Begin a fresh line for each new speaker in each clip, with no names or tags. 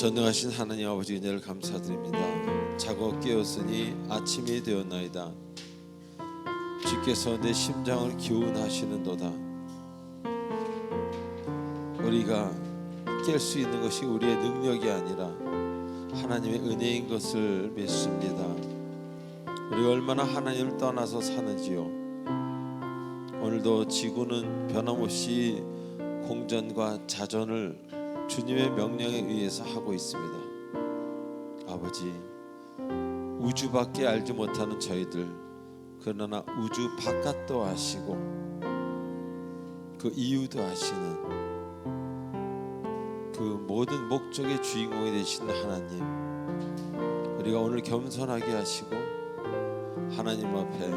전능하신 하나님 아버지 은혜를 감사드립니다. 자고 깨었으니 아침이 되었나이다. 주께서 내 심장을 기운하시는도다. 우리가 깰 수 있는 것이 우리의 능력이 아니라 하나님의 은혜인 것을 믿습니다. 우리가 얼마나 하나님을 떠나서 사는지요. 오늘도 지구는 변함없이 공전과 자전을 주님의 명령에 의해서 하고 있습니다. 아버지, 우주밖에 알지 못하는 저희들, 그러나 우주 바깥도 아시고 그 이유도 아시는 그 모든 목적의 주인공이 되신 하나님, 우리가 오늘 겸손하게 하시고 하나님 앞에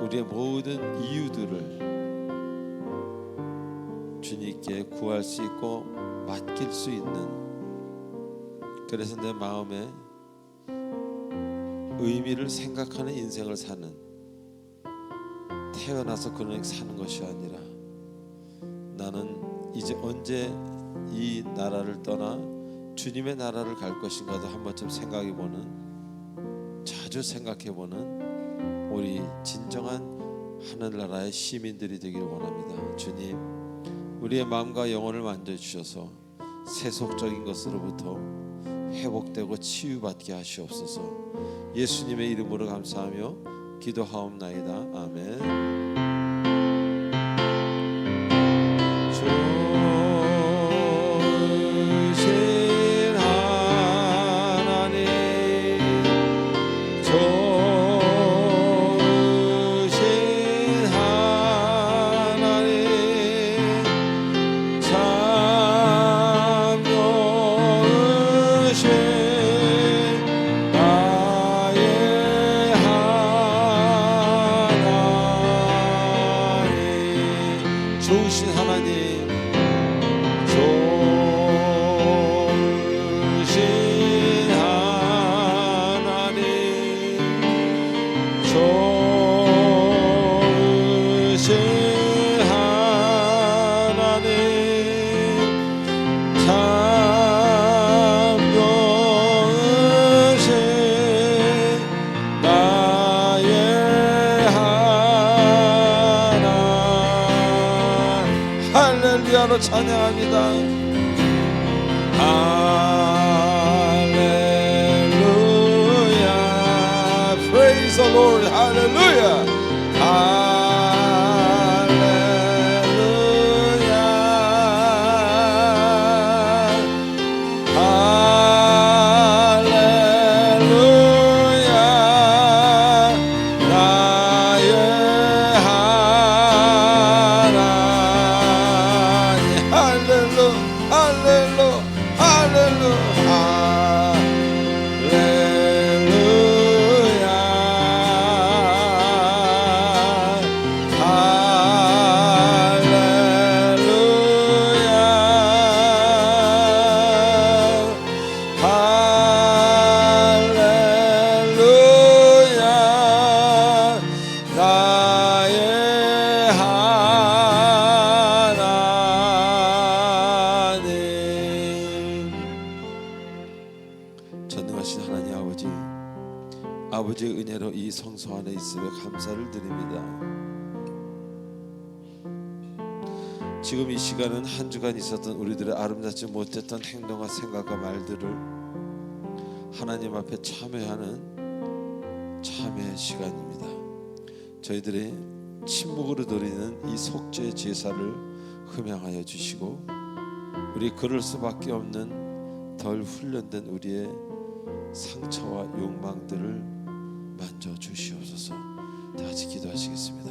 우리의 모든 이유들을 주님께 구할 수 있고 맡길 수 있는, 그래서 내 마음에 의미를 생각하는 인생을 사는, 태어나서 그렇게 사는 것이 아니라 나는 이제 언제 이 나라를 떠나 주님의 나라를 갈 것인가도 한 번쯤 생각해보는, 자주 생각해보는 우리 진정한 하늘나라의 시민들이 되기를 원합니다. 주님, 우리의 마음과 영혼을 만져주셔서 세속적인 것으로부터 회복되고 치유받게 하시옵소서. 예수님의 이름으로 감사하며 기도하옵나이다. 아멘. 좋으신 하나님, 좋으신 하나님, 좋으신 하나님, 참 좋으신 나의 할렐루야로 찬양합니다. 할렐루야, praise the Lord, 할렐루야, 할렐루야, 할렐루야, 나의 전능하신 하나님 아버지, 아버지의 은혜로 이 성소 안에 있음에 감사를 드립니다. 지금 이 시간은 한 주간 있었던 우리들의 아름답지 못했던 행동과 생각과 말들을 하나님 앞에 참회하는 참회의 시간입니다. 저희들이 침묵으로 드리는 이 속죄 제사를 흠양하여 주시고, 우리 그럴 수밖에 없는 덜 훈련된 우리의 상처와 욕망들을 만져 주시옵소서. 다 같이 기도하시겠습니다.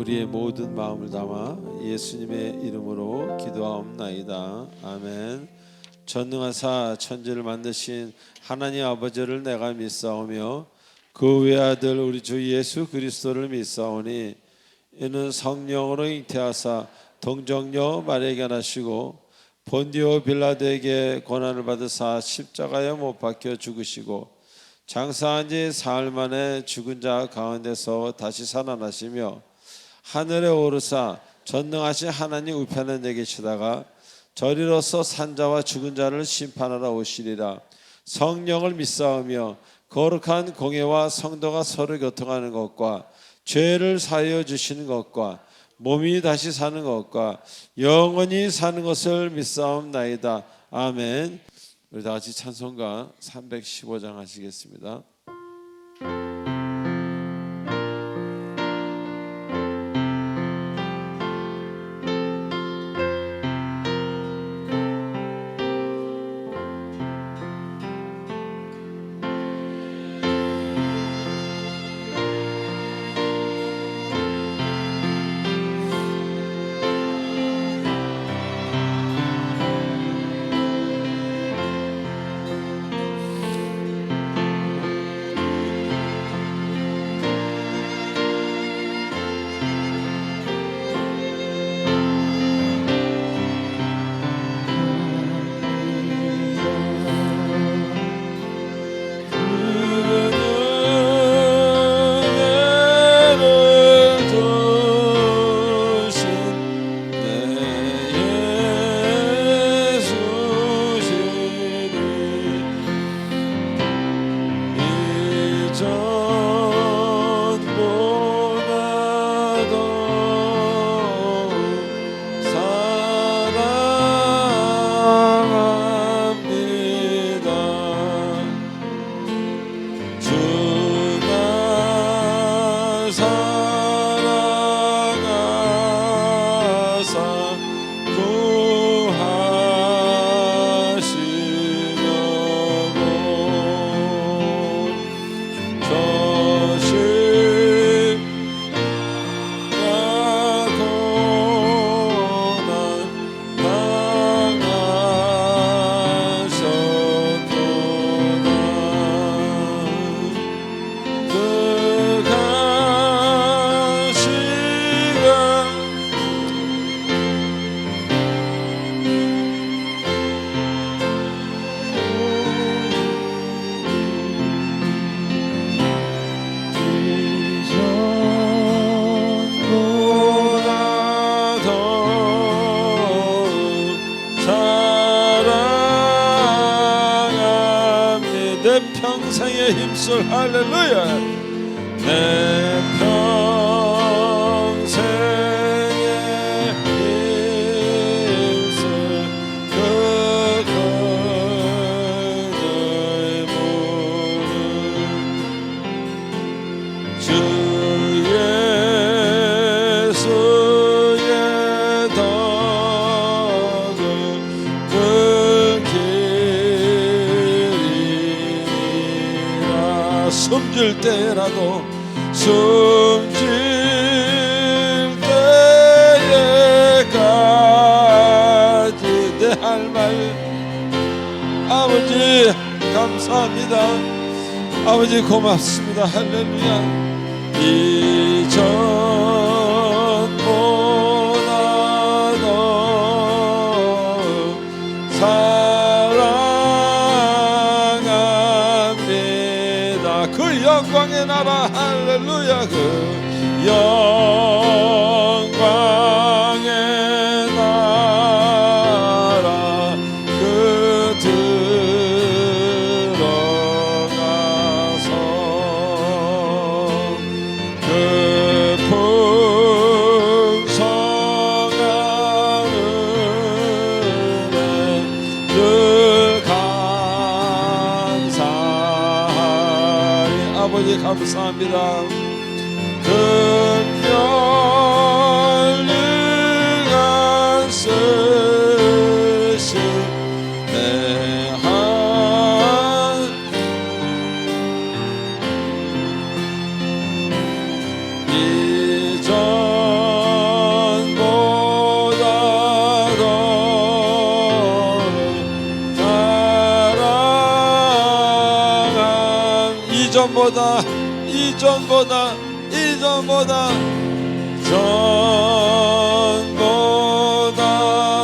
우리의 모든 마음을 담아 예수님의 이름으로 기도하옵나이다. 아멘. 전능하사 천지를 만드신 하나님 아버지를 내가 믿사오며 그 외아들 우리 주 예수 그리스도를 믿사오니 이는 성령으로 잉태하사 동정녀 마리아에게 나시고 본디오 빌라도에게 고난을 받으사 십자가에 못 박혀 죽으시고 장사한 지 사흘 만에 죽은 자 가운데서 다시 살아나시며 하늘에 오르사 전능하신 하나님 우편에 계시다가 저리로서 산자와 죽은 자를 심판하러 오시리라. 성령을 믿사오며 거룩한 공예와 성도가 서로 교통하는 것과 죄를 사하여 주시는 것과 몸이 다시 사는 것과 영원히 사는 것을 믿사옵나이다. 아멘. 우리 다 같이 찬송가 315장 하시겠습니다.
평생의 힘쓸 할렐루야. 내 평생의 힘쓸 그 그늘 부른 주 예수의 덕을 그 숨질 때라도 숨질 때까지 내 할 말 아버지 감사합니다. 아버지 고맙습니다. 할렐루야. 이전보다도 그 영광의 나라 할렐루야. 그 영광의 나라 그 들어가서 그 풍성한 은혜 늘 아버지 감사합니다. 금멸리가 쓰신 내 한 이전 이전보다 전보다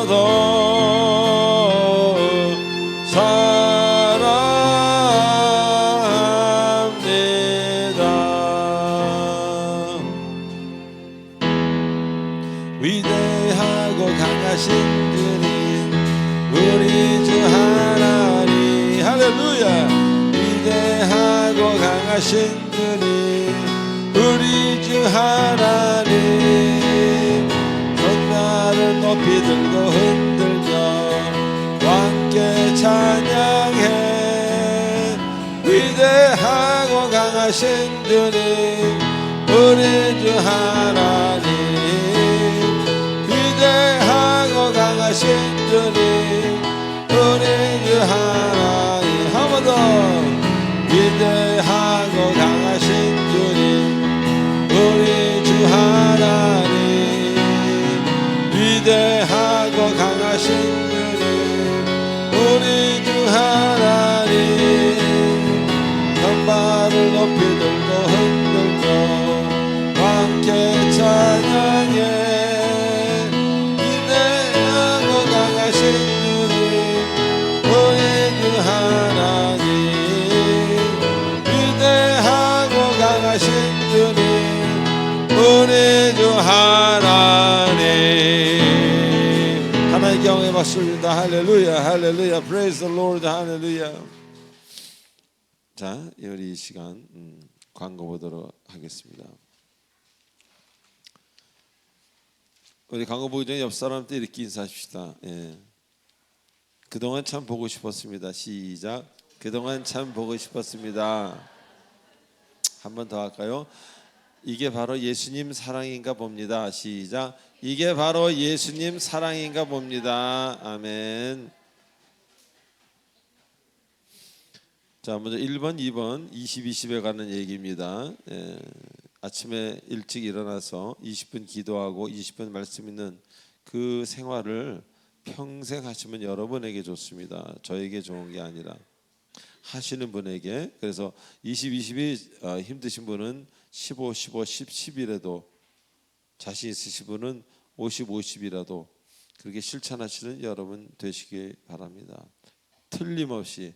더 사랑합니다. 위대하고 강하신 주님 우리 주 하나님 할렐루야. 위대하고 강하신 주님 우리 주 하나님 손날을 높이 들고 흔들며 함께 찬양해. 위대하고 강하신 주님 우리 주 하나님 위대하고 강하신 주님 우리 주 하나님 한 번 더 위대하고 강하신 주님 우리 주 하나님 위대하고 강하신 주님 우리 주 하나님 손발을 높이 들고 흔들고 함께 찬양해. 위대하고 강하신 주님 우리 주 하나님 위대하고 강하신 주님 우리 주 하나님. 하나님께 영광의 박수를 드립니다. 할렐루야 할렐루야 praise the Lord 할렐루야. 자, 우리 이 시간 광고 보도록 하겠습니다. 우리 광고 보기 전에 옆 사람한테 이렇게 인사합시다. 예. 그동안 참 보고 싶었습니다. 시작. 그동안 참 보고 싶었습니다. 한 번 더 할까요? 이게 바로 예수님 사랑인가 봅니다. 시작. 이게 바로 예수님 사랑인가 봅니다. 아멘. 자, 먼저 1번, 2번 20, 20에 가는 얘기입니다. 아침에 일찍 일어나서 20분 기도하고 20분 말씀 있는 그 생활을 평생 하시면 여러분에게 좋습니다. 저에게 좋은 게 아니라 하시는 분에게. 그래서 20, 20이 힘드신 분은 15, 15, 10, 10이라도 자신 있으신 분은 50, 50이라도 그렇게 실천하시는 여러분 되시길 바랍니다. 틀림없이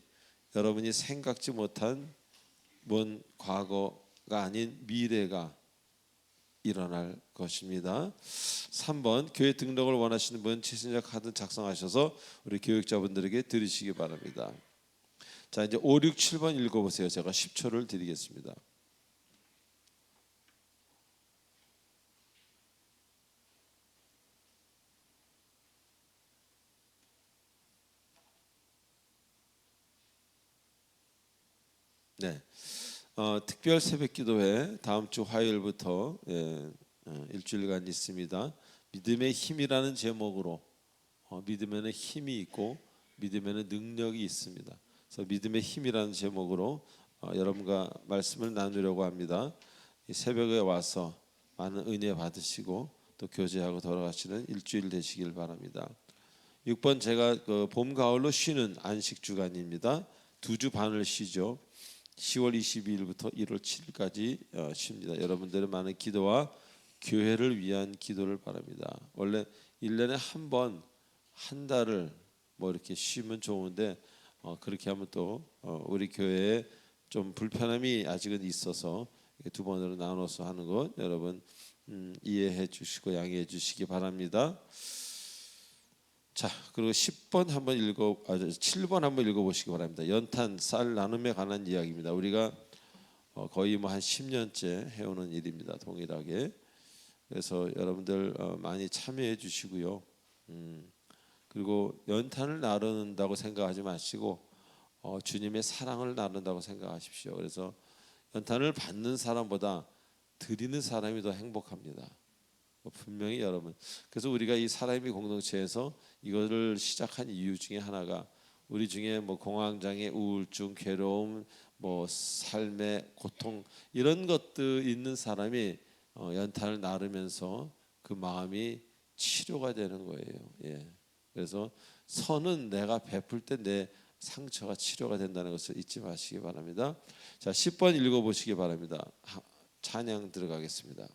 여러분이 생각지 못한 먼 과거가 아닌 미래가 일어날 것입니다. 3번 교회 등록을 원하시는 분 최신자 카드 작성하셔서 우리 교육자분들에게 드리시기 바랍니다. 자, 이제 5, 6, 7번 읽어보세요. 제가 10초를 드리겠습니다. 네, 특별 새벽기도회 다음 주 화요일부터 일주일간 있습니다. 믿음의 힘이라는 제목으로 믿음에는 힘이 있고 믿음에는 능력이 있습니다. 그래서 믿음의 힘이라는 제목으로 여러분과 말씀을 나누려고 합니다. 이 새벽에 와서 많은 은혜 받으시고 또 교제하고 돌아가시는 일주일 되시길 바랍니다. 6번 제가 봄 가을로 쉬는 안식 주간입니다. 2주 반을 쉬죠. 10월 22일부터 1월 7일까지 쉽니다. 여러분들의 많은 기도와 교회를 위한 기도를 바랍니다. 원래 1년에 한 번 한 달을 뭐 이렇게 쉬면 좋은데 그렇게 하면 또 우리 교회에 좀 불편함이 아직은 있어서 두 번으로 나눠서 하는 것 여러분 이해해 주시고 양해해 주시기 바랍니다. 자, 그리고 10번 한번 7번 한번 읽어보시기 바랍니다. 연탄 쌀 나눔에 관한 이야기입니다. 우리가 거의 뭐 한 10년째 해오는 일입니다. 동일하게. 그래서 여러분들 많이 참여해 주시고요. 그리고 연탄을 나눈다고 생각하지 마시고 주님의 사랑을 나눈다고 생각하십시오. 그래서 연탄을 받는 사람보다 드리는 사람이 더 행복합니다. 분명히 여러분. 그래서 우리가 이 사람이 공동체에서 이거를 시작한 이유 중에 하나가 우리 중에 뭐 공황장애, 우울증, 괴로움, 뭐 삶의 고통 이런 것들 있는 사람이 연탄을 나르면서 그 마음이 치료가 되는 거예요. 예. 그래서 선은 내가 베풀 때 내
상처가 치료가 된다는 것을 잊지 마시기 바랍니다. 자, 10번 읽어보시기 바랍니다. 찬양 들어가겠습니다.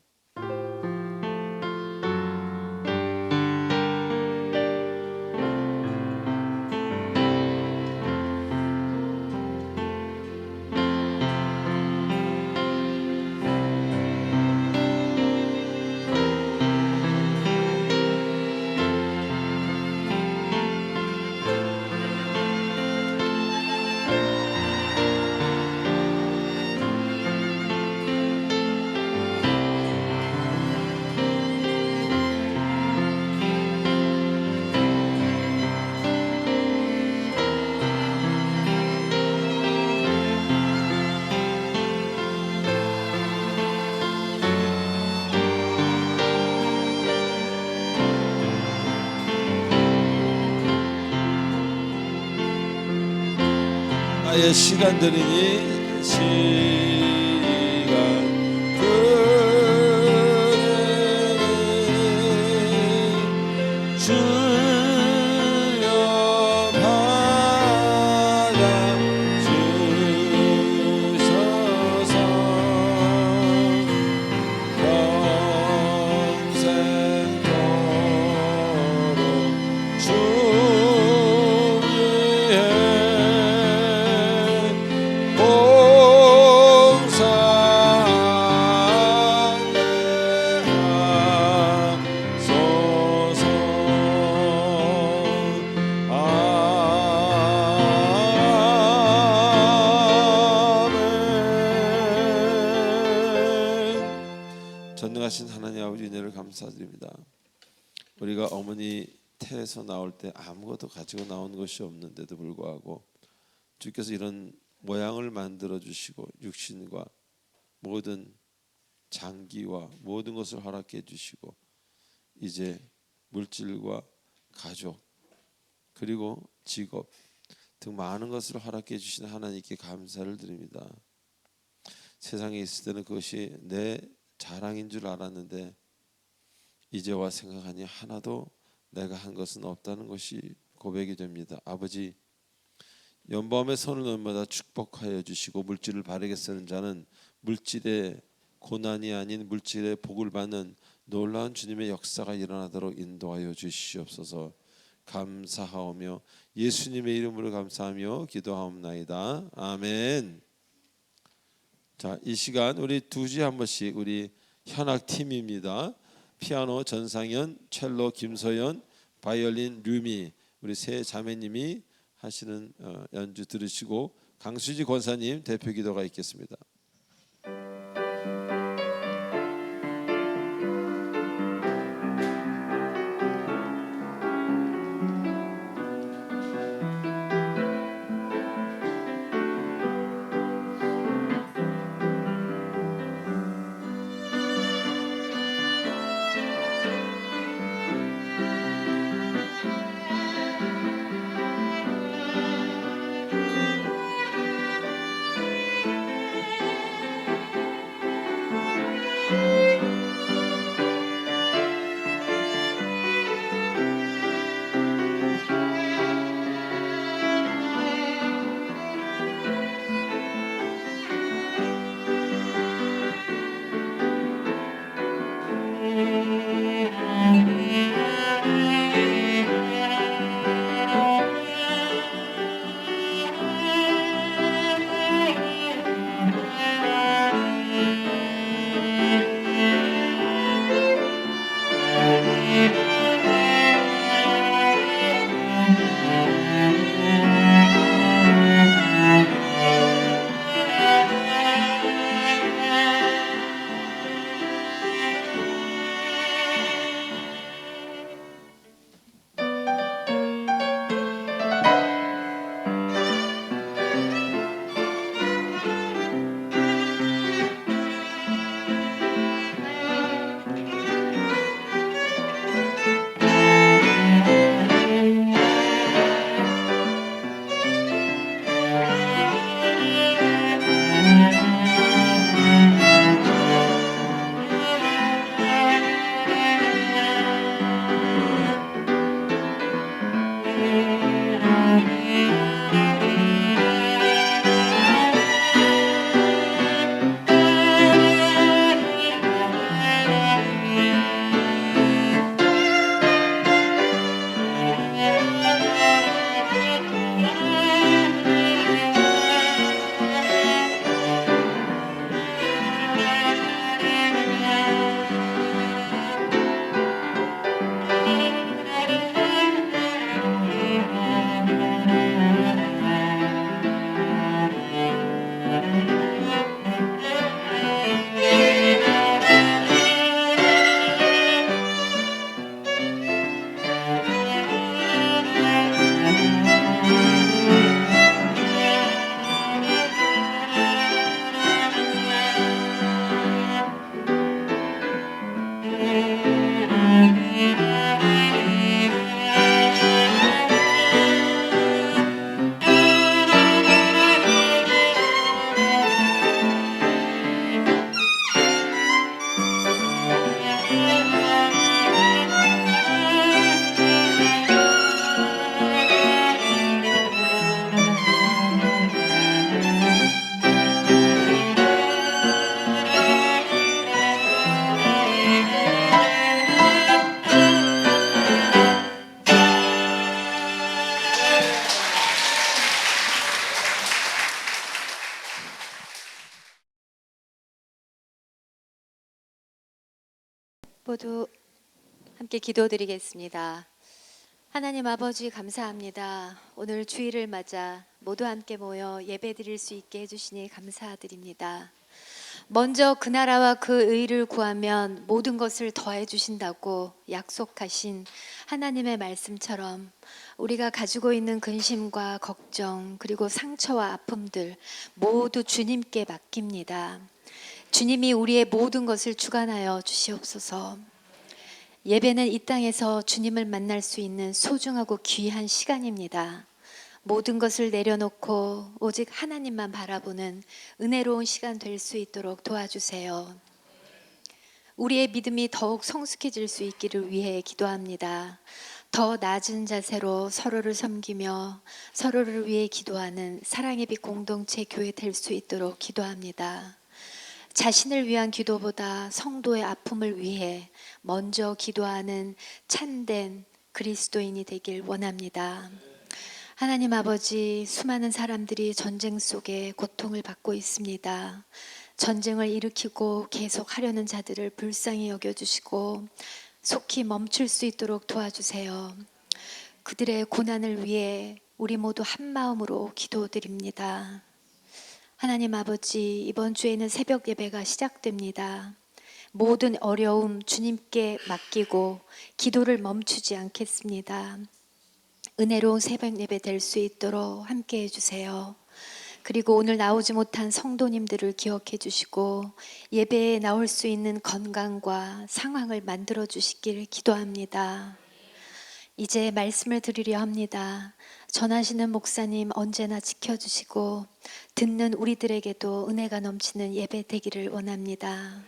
나의 시간들이니 시간들이니 주여 받아주셔서 평생도록 주 전능하신 하나님 아버지 은혜를 감사드립니다. 우리가 어머니 태에서 나올 때 아무것도 가지고 나온 것이 없는데도 불구하고 주께서 이런 모양을 만들어 주시고 육신과 모든 장기와 모든 것을 허락해 주시고 이제 물질과 가족 그리고 직업 등 많은 것을 허락해 주신 하나님께 감사를 드립니다. 세상에 있을 때는 그것이 내 자랑인 줄 알았는데 이제와 생각하니 하나도 내가 한 것은 없다는 것이 고백이 됩니다. 아버지, 연보암에 손을 놓을마다 축복하여 주시고 물질을 바르게 쓰는 자는 물질의 고난이 아닌 물질의 복을 받는 놀라운 주님의 역사가 일어나도록 인도하여 주시옵소서. 감사하오며 예수님의 이름으로 감사하며 기도하옵나이다. 아멘. 자, 이 시간 우리 두 주에 한 번씩 우리 현악 팀입니다. 피아노 전상현, 첼로 김서연, 바이올린 류미 우리 세 자매님이 하시는 연주 들으시고 강수지 권사님 대표 기도가 있겠습니다.
모두 함께 기도드리겠습니다. 하나님 아버지 감사합니다. 오늘 주일을 맞아 모두 함께 모여 예배드릴 수 있게 해주시니 감사드립니다. 먼저 그 나라와 그 의를 구하면 모든 것을 더해 주신다고 약속하신 하나님의 말씀처럼 우리가 가지고 있는 근심과 걱정 그리고 상처와 아픔들 모두 주님께 맡깁니다. 주님이 우리의 모든 것을 주관하여 주시옵소서. 예배는 이 땅에서 주님을 만날 수 있는 소중하고 귀한 시간입니다. 모든 것을 내려놓고 오직 하나님만 바라보는 은혜로운 시간 될 수 있도록 도와주세요. 우리의 믿음이 더욱 성숙해질 수 있기를 위해 기도합니다. 더 낮은 자세로 서로를 섬기며 서로를 위해 기도하는 사랑의 빛 공동체 교회 될 수 있도록 기도합니다. 자신을 위한 기도보다 성도의 아픔을 위해 먼저 기도하는 참된 그리스도인이 되길 원합니다. 하나님 아버지, 수많은 사람들이 전쟁 속에 고통을 받고 있습니다. 전쟁을 일으키고 계속하려는 자들을 불쌍히 여겨주시고 속히 멈출 수 있도록 도와주세요. 그들의 고난을 위해 우리 모두 한 마음으로 기도드립니다. 하나님 아버지, 이번 주에는 새벽 예배가 시작됩니다. 모든 어려움 주님께 맡기고 기도를 멈추지 않겠습니다. 은혜로운 새벽 예배 될 수 있도록 함께 해주세요. 그리고 오늘 나오지 못한 성도님들을 기억해 주시고 예배에 나올 수 있는 건강과 상황을 만들어 주시길 기도합니다. 이제 말씀을 드리려 합니다. 전하시는 목사님 언제나 지켜주시고 듣는 우리들에게도 은혜가 넘치는 예배 되기를 원합니다.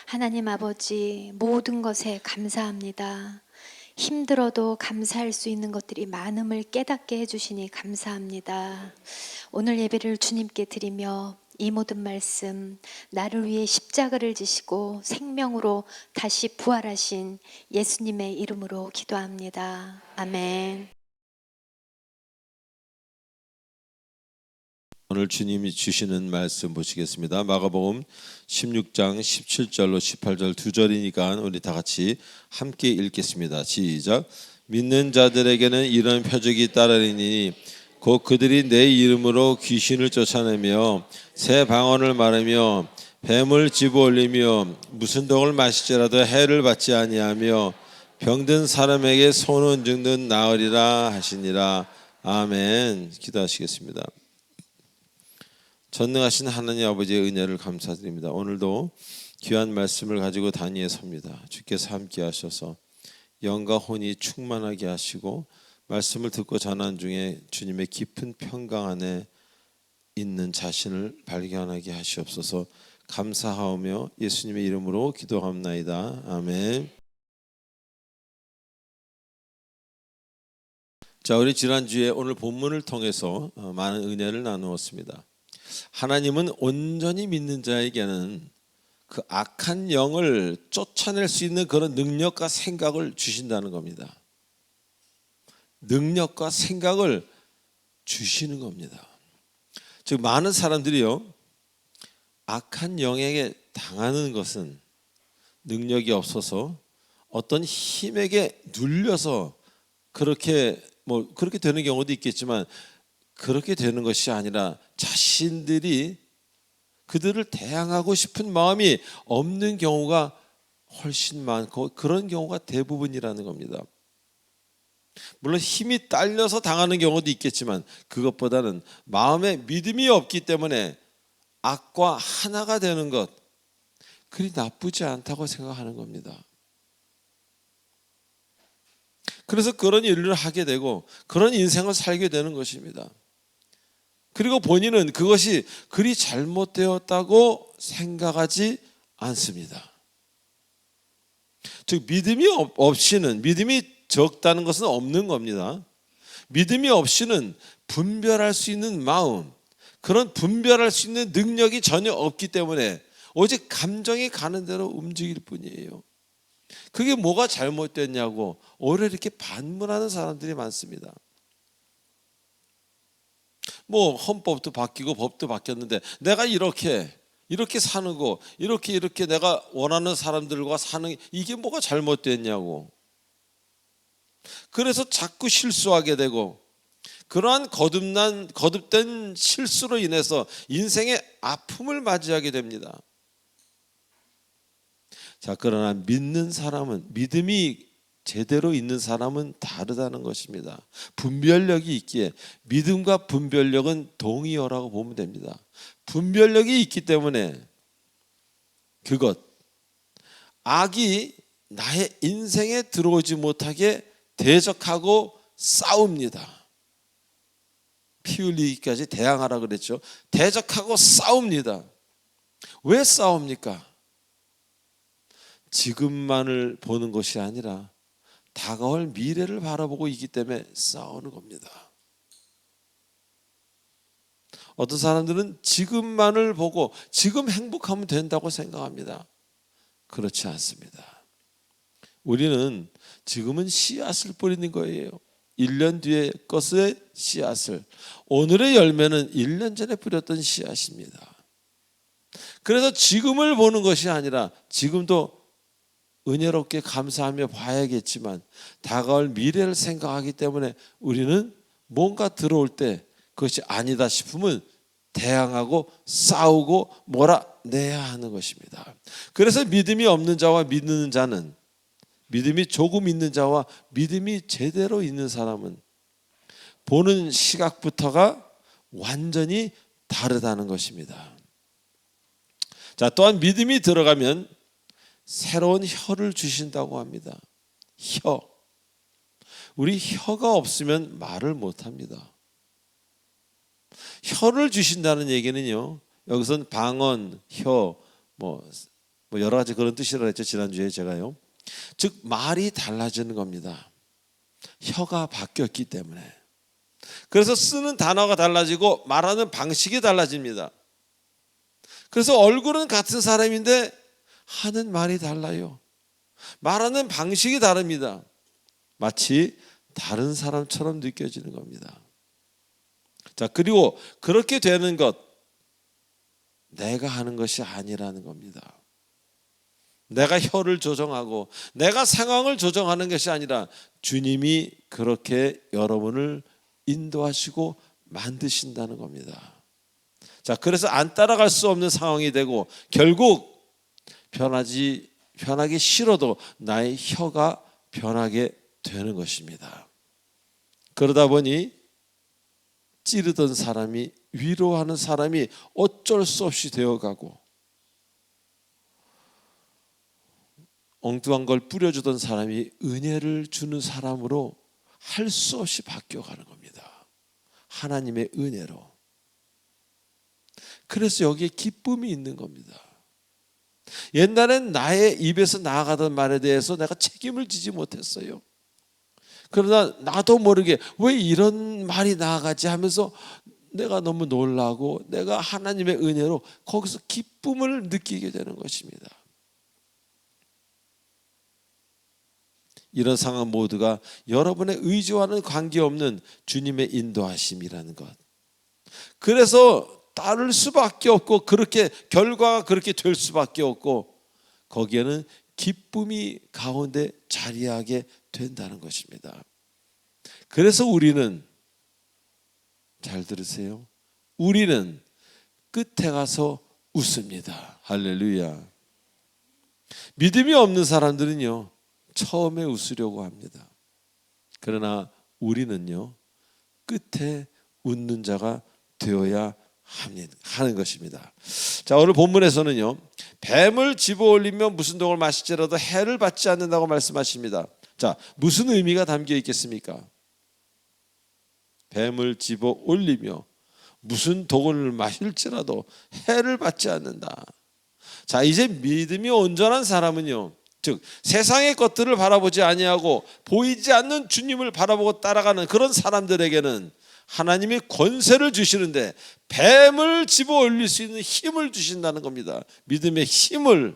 하나님 아버지, 모든 것에 감사합니다. 힘들어도 감사할 수 있는 것들이 많음을 깨닫게 해주시니 감사합니다. 오늘 예배를 주님께 드리며 이 모든 말씀, 나를 위해 십자가를 지시고 생명으로 다시 부활하신 예수님의 이름으로 기도합니다. 아멘.
오늘 주님이 주시는 말씀 보시겠습니다. 마가복음 16장 17절로 18절 두 절이니까 우리 다 같이 함께 읽겠습니다. 시작. 믿는 자들에게는 이런 표적이 따르리니 곧 그들이 내 이름으로 귀신을 쫓아내며 새 방언을 말하며 뱀을 집어올리며 무슨 독을 마실지라도 해를 받지 아니하며 병든 사람에게 손은 증든 나으리라 하시니라. 아멘. 기도하시겠습니다. 전능하신 하나님 아버지의 은혜를 감사드립니다. 오늘도 귀한 말씀을 가지고 단위에 섭니다. 주께서 함께 하셔서 영과 혼이 충만하게 하시고 말씀을 듣고 전한 중에 주님의 깊은 평강 안에 있는 자신을 발견하게 하시옵소서. 감사하오며 예수님의 이름으로 기도합나이다. 아멘. 자, 우리 지난주에 오늘 본문을 통해서 많은 은혜를 나누었습니다. 하나님은 온전히 믿는 자에게는 그 악한 영을 쫓아낼 수 있는 그런 능력과 생각을 주신다는 겁니다. 능력과 생각을 주시는 겁니다. 즉 많은 사람들이요, 악한 영에게 당하는 것은 능력이 없어서 어떤 힘에게 눌려서 그렇게 되는 경우도 있겠지만 그렇게 되는 것이 아니라 자신들이 그들을 대항하고 싶은 마음이 없는 경우가 훨씬 많고 그런 경우가 대부분이라는 겁니다. 물론 힘이 딸려서 당하는 경우도 있겠지만 그것보다는 마음에 믿음이 없기 때문에 악과 하나가 되는 것, 그리 나쁘지 않다고 생각하는 겁니다. 그래서 그런 일을 하게 되고 그런 인생을 살게 되는 것입니다. 그리고 본인은 그것이 그리 잘못되었다고 생각하지 않습니다. 즉 믿음이 없이는, 믿음이 적다는 것은 없는 겁니다. 믿음이 없이는 분별할 수 있는 마음, 그런 분별할 수 있는 능력이 전혀 없기 때문에 오직 감정이 가는 대로 움직일 뿐이에요. 그게 뭐가 잘못됐냐고 오히려 이렇게 반문하는 사람들이 많습니다. 뭐 헌법도 바뀌고 법도 바뀌었는데 내가 이렇게 이렇게 사는 거, 이렇게 내가 원하는 사람들과 사는 이게 뭐가 잘못됐냐고. 그래서 자꾸 실수하게 되고 그러한 거듭된 실수로 인해서 인생의 아픔을 맞이하게 됩니다. 자, 그러나 믿는 사람은, 믿음이 제대로 있는 사람은 다르다는 것입니다. 분별력이 있기에, 믿음과 분별력은 동의어라고 보면 됩니다. 분별력이 있기 때문에 그것, 악이 나의 인생에 들어오지 못하게 대적하고 싸웁니다. 피 흘리기까지 대항하라 그랬죠. 대적하고 싸웁니다. 왜 싸웁니까? 지금만을 보는 것이 아니라 다가올 미래를 바라보고 있기 때문에 싸우는 겁니다. 어떤 사람들은 지금만을 보고 지금 행복하면 된다고 생각합니다. 그렇지 않습니다. 우리는 지금은 씨앗을 뿌리는 거예요. 1년 뒤의 것의 씨앗을, 오늘의 열매는 1년 전에 뿌렸던 씨앗입니다. 그래서 지금을 보는 것이 아니라 지금도 은혜롭게 감사하며 봐야겠지만 다가올 미래를 생각하기 때문에 우리는 뭔가 들어올 때 그것이 아니다 싶으면 대항하고 싸우고 몰아내야 하는 것입니다. 그래서 믿음이 없는 자와 믿는 자는, 믿음이 조금 있는 자와 믿음이 제대로 있는 사람은 보는 시각부터가 완전히 다르다는 것입니다. 자, 또한 믿음이 들어가면 새로운 혀를 주신다고 합니다. 혀. 우리 혀가 없으면 말을 못합니다. 혀를 주신다는 얘기는요, 여기서는 방언, 혀, 뭐 여러 가지 그런 뜻이라고 했죠, 지난주에 제가요. 즉 말이 달라지는 겁니다. 혀가 바뀌었기 때문에. 그래서 쓰는 단어가 달라지고 말하는 방식이 달라집니다. 그래서 얼굴은 같은 사람인데 하는 말이 달라요. 말하는 방식이 다릅니다. 마치 다른 사람처럼 느껴지는 겁니다. 자, 그리고 그렇게 되는 것, 내가 하는 것이 아니라는 겁니다. 내가 혀를 조정하고 내가 상황을 조정하는 것이 아니라 주님이 그렇게 여러분을 인도하시고 만드신다는 겁니다. 자, 그래서 안 따라갈 수 없는 상황이 되고 결국 변하기 싫어도 나의 혀가 변하게 되는 것입니다. 그러다 보니 찌르던 사람이, 위로하는 사람이 어쩔 수 없이 되어가고 엉뚱한 걸 뿌려주던 사람이 은혜를 주는 사람으로 할 수 없이 바뀌어가는 겁니다. 하나님의 은혜로. 그래서 여기에 기쁨이 있는 겁니다. 옛날엔 나의 입에서 나아가던 말에 대해서 내가 책임을 지지 못했어요. 그러나 나도 모르게 왜 이런 말이 나아가지 하면서 내가 너무 놀라고 내가 하나님의 은혜로 거기서 기쁨을 느끼게 되는 것입니다. 이런 상황 모두가 여러분의 의지와는 관계없는 주님의 인도하심이라는 것. 그래서 따를 수밖에 없고 그렇게 결과가 그렇게 될 수밖에 없고 거기에는 기쁨이 가운데 자리하게 된다는 것입니다. 그래서 우리는, 잘 들으세요, 우리는 끝에 가서 웃습니다. 할렐루야. 믿음이 없는 사람들은요 처음에 웃으려고 합니다. 그러나 우리는요 끝에 웃는 자가 되어야 하는 것입니다. 자, 오늘 본문에서는요 뱀을 집어올리면 무슨 독을 마실지라도 해를 받지 않는다고 말씀하십니다. 자, 무슨 의미가 담겨 있겠습니까? 뱀을 집어올리며 무슨 독을 마실지라도 해를 받지 않는다. 자, 이제 믿음이 온전한 사람은요, 즉 세상의 것들을 바라보지 아니하고 보이지 않는 주님을 바라보고 따라가는 그런 사람들에게는 하나님이 권세를 주시는데 뱀을 집어올릴 수 있는 힘을 주신다는 겁니다. 믿음의 힘을.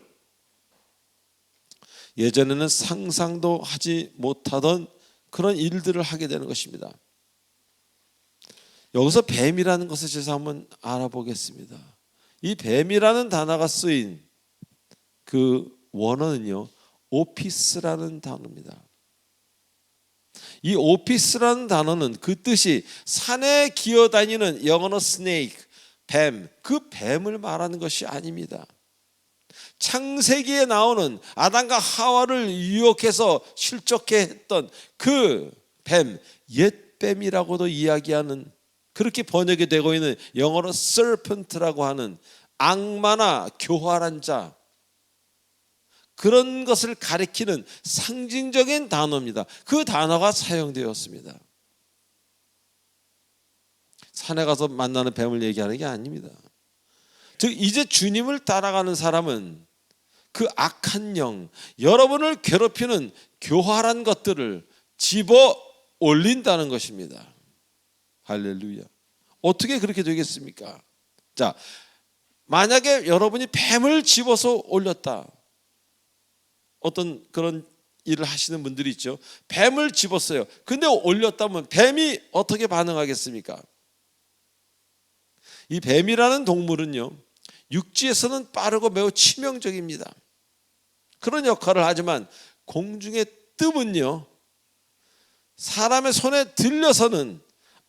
예전에는 상상도 하지 못하던 그런 일들을 하게 되는 것입니다. 여기서 뱀이라는 것을 제가 한번 알아보겠습니다. 이 뱀이라는 단어가 쓰인 그 원어는요, 오피스라는 단어입니다. 이 오피스라는 단어는 그 뜻이 산에 기어다니는, 영어로 스네이크, 뱀, 그 뱀을 말하는 것이 아닙니다. 창세기에 나오는 아담과 하와를 유혹해서 실족해 했던 그 뱀, 옛뱀이라고도 이야기하는, 그렇게 번역이 되고 있는 영어로 serpent라고 하는 악마나 교활한 자, 그런 것을 가리키는 상징적인 단어입니다. 그 단어가 사용되었습니다. 산에 가서 만나는 뱀을 얘기하는 게 아닙니다. 즉 이제 주님을 따라가는 사람은 그 악한 영, 여러분을 괴롭히는 교활한 것들을 집어 올린다는 것입니다. 할렐루야. 어떻게 그렇게 되겠습니까? 자, 만약에 여러분이 뱀을 집어서 올렸다. 어떤 그런 일을 하시는 분들이 있죠. 뱀을 집었어요. 근데 올렸다면 뱀이 어떻게 반응하겠습니까? 이 뱀이라는 동물은요, 육지에서는 빠르고 매우 치명적입니다. 그런 역할을 하지만 공중의 뜸은요, 사람의 손에 들려서는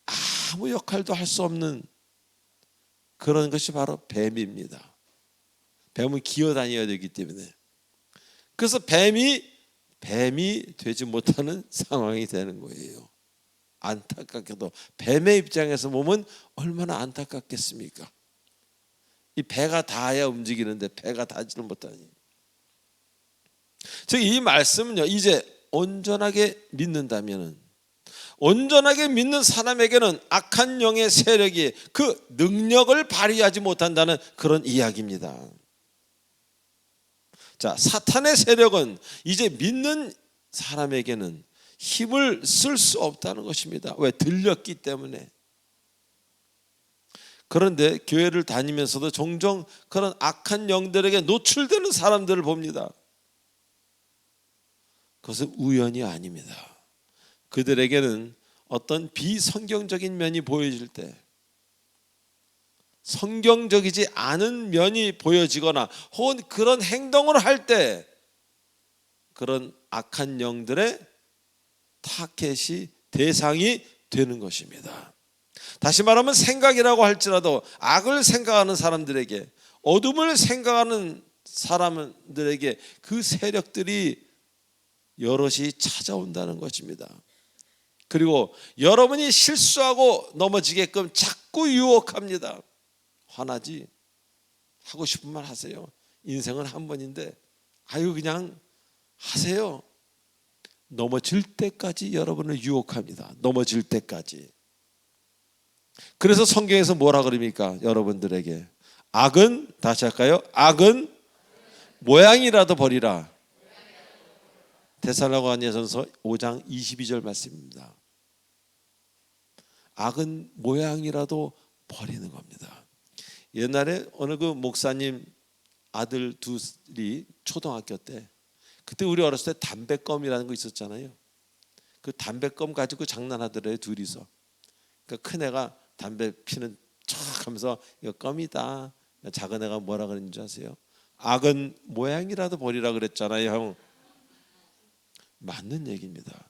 아무 역할도 할 수 없는 그런 것이 바로 뱀입니다. 뱀은 기어다녀야 되기 때문에. 그래서 뱀이 되지 못하는 상황이 되는 거예요. 안타깝게도 뱀의 입장에서 보면 얼마나 안타깝겠습니까? 이 배가 닿아야 움직이는데 배가 닿지를 못하니. 즉 이 말씀은요, 이제 온전하게 믿는다면은, 온전하게 믿는 사람에게는 악한 영의 세력이 그 능력을 발휘하지 못한다는 그런 이야기입니다. 자, 사탄의 세력은 이제 믿는 사람에게는 힘을 쓸 수 없다는 것입니다. 왜? 들렸기 때문에. 그런데 교회를 다니면서도 종종 그런 악한 영들에게 노출되는 사람들을 봅니다. 그것은 우연이 아닙니다. 그들에게는 어떤 비성경적인 면이 보여질 때, 성경적이지 않은 면이 보여지거나 혹은 그런 행동을 할 때 그런 악한 영들의 타겟이, 대상이 되는 것입니다. 다시 말하면 생각이라고 할지라도 악을 생각하는 사람들에게, 어둠을 생각하는 사람들에게 그 세력들이 여럿이 찾아온다는 것입니다. 그리고 여러분이 실수하고 넘어지게끔 자꾸 유혹합니다. 화나지? 하고 싶은 말 하세요. 인생은 한 번인데 아유 그냥 하세요. 넘어질 때까지 여러분을 유혹합니다. 넘어질 때까지. 그래서 성경에서 뭐라 그럽니까? 여러분들에게 악은, 다시 할까요? 악은 모양이라도 버리라. 데살로니가전서 5장 22절 말씀입니다. 악은 모양이라도 버리는 겁니다. 옛날에 어느 그 목사님 아들 둘이 초등학교 때, 그때 우리 어렸을 때 담배껌이라는 거 있었잖아요. 그 담배껌 가지고 장난하더래요, 둘이서. 그러니까 큰 애가 담배 피는 척 하면서 이거 껌이다. 작은 애가 뭐라 그랬는 줄 아세요? 악은 모양이라도 버리라 그랬잖아요, 형. 맞는 얘기입니다.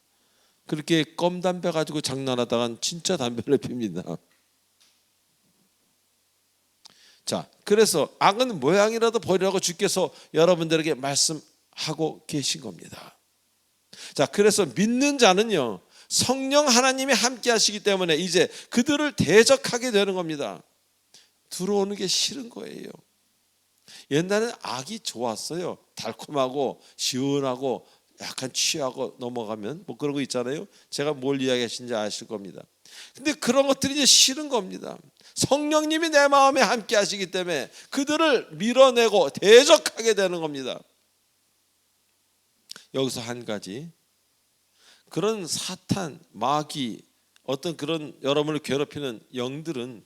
그렇게 껌 담배 가지고 장난하다간 진짜 담배를 핍니다. 자, 그래서 악은 모양이라도 버리라고 주께서 여러분들에게 말씀하고 계신 겁니다. 자, 그래서 믿는 자는요, 성령 하나님이 함께 하시기 때문에 이제 그들을 대적하게 되는 겁니다. 들어오는 게 싫은 거예요. 옛날에는 악이 좋았어요. 달콤하고 시원하고 약간 취하고 넘어가면 뭐 그런 거 있잖아요. 제가 뭘 이야기하시는지 아실 겁니다. 근데 그런 것들이 이제 싫은 겁니다. 성령님이 내 마음에 함께 하시기 때문에 그들을 밀어내고 대적하게 되는 겁니다. 여기서 한 가지, 그런 사탄, 마귀, 어떤 그런 여러분을 괴롭히는 영들은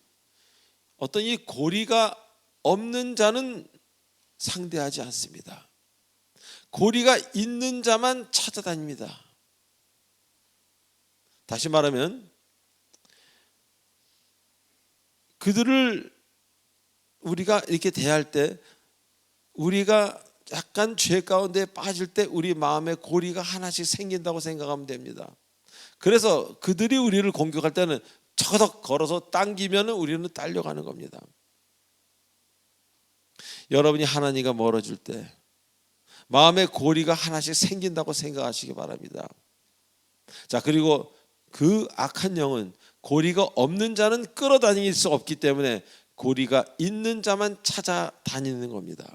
어떤 이 고리가 없는 자는 상대하지 않습니다. 고리가 있는 자만 찾아다닙니다. 다시 말하면 그들을 우리가 이렇게 대할 때 우리가 약간 죄 가운데 빠질 때 우리 마음에 고리가 하나씩 생긴다고 생각하면 됩니다. 그래서 그들이 우리를 공격할 때는 저덕 걸어서 당기면 우리는 딸려가는 겁니다. 여러분이 하나님과 멀어질 때 마음에 고리가 하나씩 생긴다고 생각하시기 바랍니다. 자, 그리고 그 악한 영은 고리가 없는 자는 끌어다닐 수 없기 때문에 고리가 있는 자만 찾아다니는 겁니다.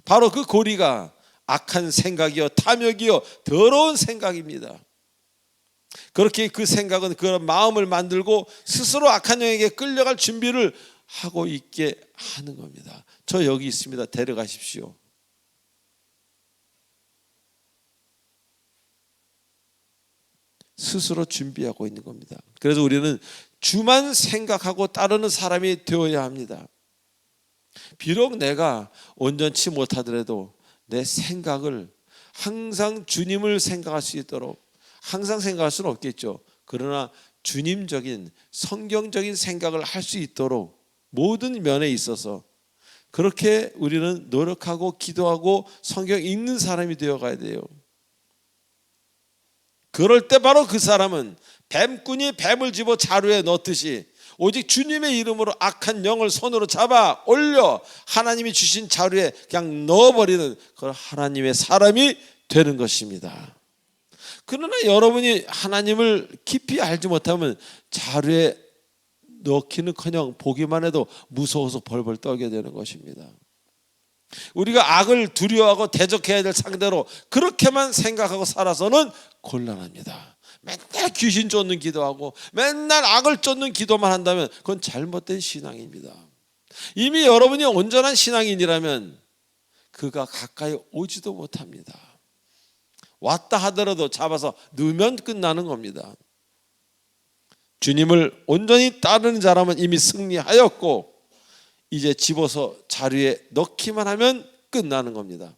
바로 그 고리가 악한 생각이요, 탐욕이요, 더러운 생각입니다. 그렇게 그 생각은 그런 마음을 만들고 스스로 악한 영에게 끌려갈 준비를 하고 있게 하는 겁니다. 저 여기 있습니다. 데려가십시오. 스스로 준비하고 있는 겁니다. 그래서 우리는 주만 생각하고 따르는 사람이 되어야 합니다. 비록 내가 온전치 못하더라도 내 생각을 항상 주님을 생각할 수 있도록, 항상 생각할 수는 없겠죠. 그러나 주님적인 성경적인 생각을 할 수 있도록 모든 면에 있어서 그렇게 우리는 노력하고 기도하고 성경 읽는 사람이 되어가야 돼요. 그럴 때 바로 그 사람은 뱀꾼이 뱀을 집어 자루에 넣듯이 오직 주님의 이름으로 악한 영을 손으로 잡아 올려 하나님이 주신 자루에 그냥 넣어버리는 그런 하나님의 사람이 되는 것입니다. 그러나 여러분이 하나님을 깊이 알지 못하면 자루에 넣기는커녕 보기만 해도 무서워서 벌벌 떨게 되는 것입니다. 우리가 악을 두려워하고 대적해야 될 상대로 그렇게만 생각하고 살아서는 곤란합니다. 맨날 귀신 쫓는 기도하고 맨날 악을 쫓는 기도만 한다면 그건 잘못된 신앙입니다. 이미 여러분이 온전한 신앙인이라면 그가 가까이 오지도 못합니다. 왔다 하더라도 잡아서 넣으면 끝나는 겁니다. 주님을 온전히 따르는 자라면 이미 승리하였고 이제 집어서 자리에 넣기만 하면 끝나는 겁니다.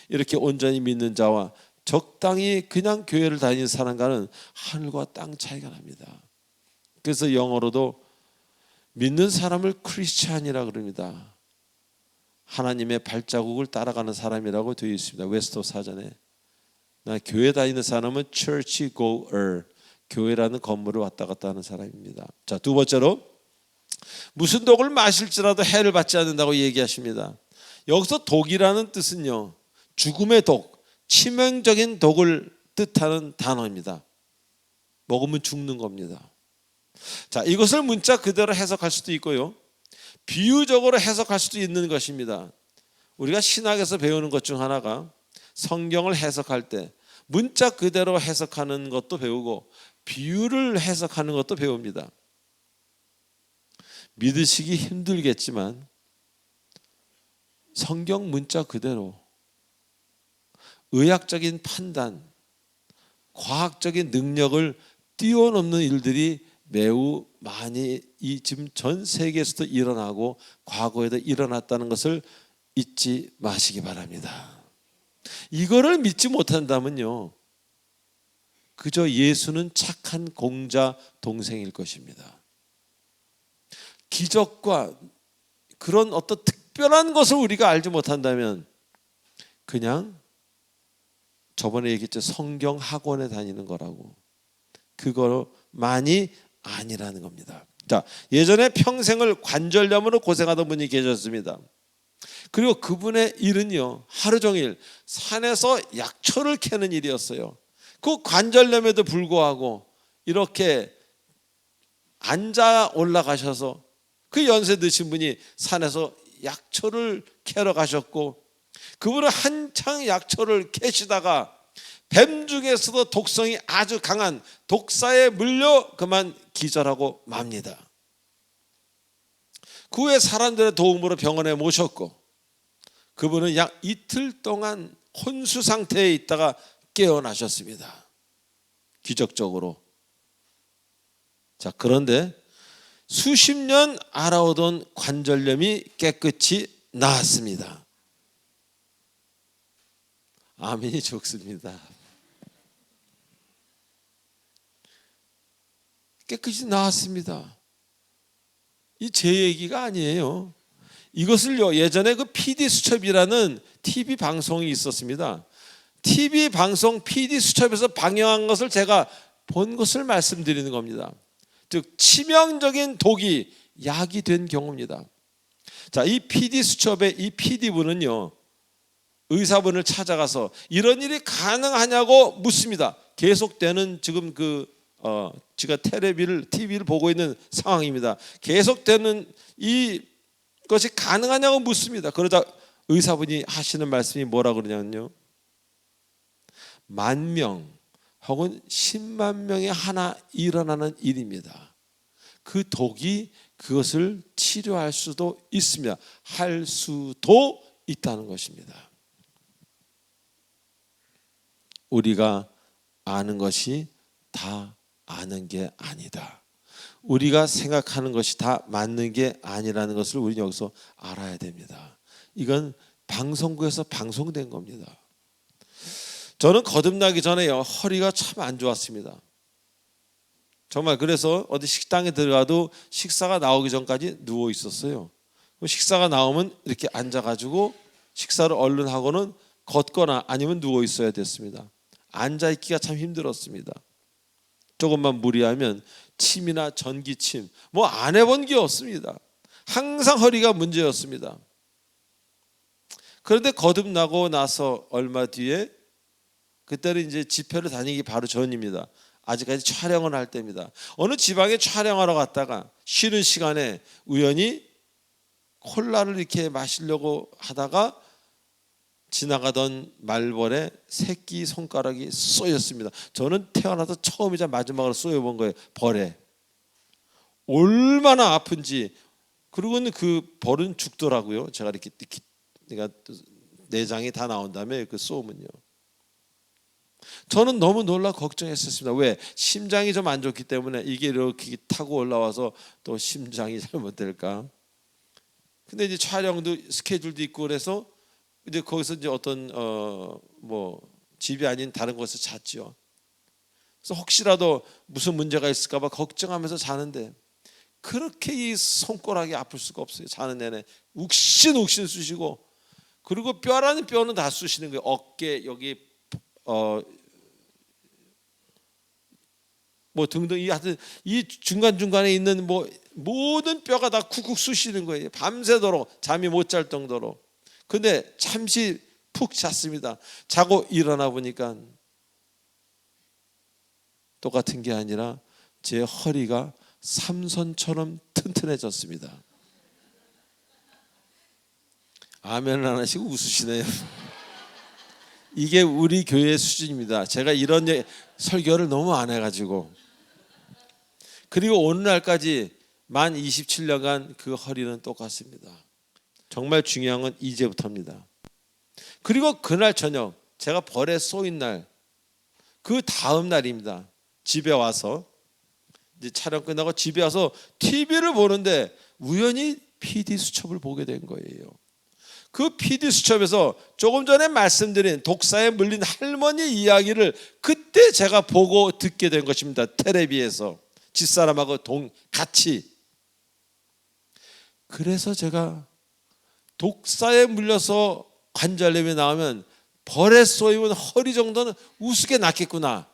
이렇게 온전히 믿는 자와 적당히 그냥 교회를 다니는 사람과는 하늘과 땅 차이가 납니다. 그래서 영어로도 믿는 사람을 크리스찬이라 그럽니다. 하나님의 발자국을 따라가는 사람이라고 되어 있습니다. 웨스터 사전에. 나 교회 다니는 사람은 church goer, 교회라는 건물을 왔다 갔다 하는 사람입니다. 자, 두 번째로 무슨 독을 마실지라도 해를 받지 않는다고 얘기하십니다. 여기서 독이라는 뜻은요, 죽음의 독, 치명적인 독을 뜻하는 단어입니다. 먹으면 죽는 겁니다. 자, 이것을 문자 그대로 해석할 수도 있고요, 비유적으로 해석할 수도 있는 것입니다. 우리가 신학에서 배우는 것 중 하나가 성경을 해석할 때 문자 그대로 해석하는 것도 배우고 비유를 해석하는 것도 배웁니다. 믿으시기 힘들겠지만 성경 문자 그대로 의학적인 판단, 과학적인 능력을 뛰어넘는 일들이 매우 많이 지금 전 세계에서도 일어나고 과거에도 일어났다는 것을 잊지 마시기 바랍니다. 이거를 믿지 못한다면요, 그저 예수는 착한 공자 동생일 것입니다. 기적과 그런 어떤 특별한 것을 우리가 알지 못한다면 그냥 저번에 얘기했죠, 성경 학원에 다니는 거라고. 그거만이 아니라는 겁니다. 자, 예전에 평생을 관절염으로 고생하던 분이 계셨습니다. 그리고 그분의 일은요, 하루 종일 산에서 약초를 캐는 일이었어요. 그 관절염에도 불구하고 이렇게 앉아 올라가셔서 그 연세 드신 분이 산에서 약초를 캐러 가셨고, 그분은 한창 약초를 캐시다가 뱀 중에서도 독성이 아주 강한 독사에 물려 그만 기절하고 맙니다. 그 후에 사람들의 도움으로 병원에 모셨고 그분은 약 이틀 동안 혼수 상태에 있다가 깨어나셨습니다. 기적적으로. 자, 그런데 수십 년 앓아오던 관절염이 깨끗이 나았습니다. 아멘이 좋습니다. 깨끗이 나았습니다. 이 제 얘기가 아니에요. 이것을요, 예전에 그 PD 수첩이라는 TV 방송이 있었습니다. TV 방송 PD 수첩에서 방영한 것을 제가 본 것을 말씀드리는 겁니다. 즉 치명적인 독이 약이 된 경우입니다. 자, 이 PD 수첩의 이 PD분은요, 의사분을 찾아가서 이런 일이 가능하냐고 묻습니다. 계속되는 지금 제가 TV를 보고 있는 상황입니다. 계속되는 이것이 가능하냐고 묻습니다. 그러자 의사분이 하시는 말씀이 뭐라 그러냐면요, 10,000명 혹은 10만 명에 하나 일어나는 일입니다. 그 독이 그것을 치료할 수도 있습니다. 할 수도 있다는 것입니다. 우리가 아는 것이 다 아는 게 아니다. 우리가 생각하는 것이 다 맞는 게 아니라는 것을 우리는 여기서 알아야 됩니다. 이건 방송국에서 방송된 겁니다. 저는 거듭나기 전에요, 허리가 참 안 좋았습니다. 정말. 그래서 어디 식당에 들어가도 식사가 나오기 전까지 누워 있었어요. 식사가 나오면 이렇게 앉아가지고 식사를 얼른 하고는 걷거나 아니면 누워 있어야 됐습니다. 앉아 있기가 참 힘들었습니다. 조금만 무리하면 침이나 전기침 뭐 안 해본 게 없습니다. 항상 허리가 문제였습니다. 그런데 거듭나고 나서 얼마 뒤에, 그때는 이제 집회를 다니기 바로 전입니다. 아직까지 촬영을 할 때입니다. 어느 지방에 촬영하러 갔다가 쉬는 시간에 우연히 콜라를 이렇게 마시려고 하다가 지나가던 말벌에 새끼 손가락이 쏘였습니다. 저는 태어나서 처음이자 마지막으로 쏘여본 거예요. 벌에. 얼마나 아픈지. 그리고는 그 벌은 죽더라고요. 제가 이렇게 내장이 다 나온 다음에 그 쏘면요. 저는 너무 놀라 걱정했었습니다. 왜? 심장이 좀 안 좋기 때문에 이게 이렇게 타고 올라와서 또 심장이 잘못될까. 근데 이제 촬영도 스케줄도 있고 그래서 이제 거기서 이제 어떤 집이 아닌 다른 곳에서 잤죠. 그래서 혹시라도 무슨 문제가 있을까봐 걱정하면서 자는데 그렇게 이 손가락이 아플 수가 없어요. 자는 내내 욱신욱신 쑤시고, 그리고 뼈라는 뼈는 다 쑤시는 거예요. 어깨 여기 뭐 등등 이 중간 중간에 있는 뭐 모든 뼈가 다 쿡쿡 쑤시는 거예요. 밤새도록 잠이 못 잘 정도로. 근데 잠시 푹 잤습니다. 자고 일어나 보니까 똑같은 게 아니라 제 허리가 삼선처럼 튼튼해졌습니다. 아멘을 안 하시고 웃으시네요. 이게 우리 교회의 수준입니다. 제가 이런 설교를 너무 안 해가지고. 그리고 오늘날까지 만 27년간 그 허리는 똑같습니다. 정말 중요한 건 이제부터입니다. 그리고 그날 저녁, 제가 벌에 쏘인 날, 그 다음 날입니다. 집에 와서 이제 촬영 끝나고 집에 와서 TV를 보는데 우연히 PD 수첩을 보게 된 거예요. 그 PD 수첩에서 조금 전에 말씀드린 독사에 물린 할머니 이야기를 그때 제가 보고 듣게 된 것입니다. 텔레비에서 집사람하고 같이. 그래서 제가 독사에 물려서 관절염이 나오면 벌에 쏘이면 허리 정도는 우습게 낫겠구나.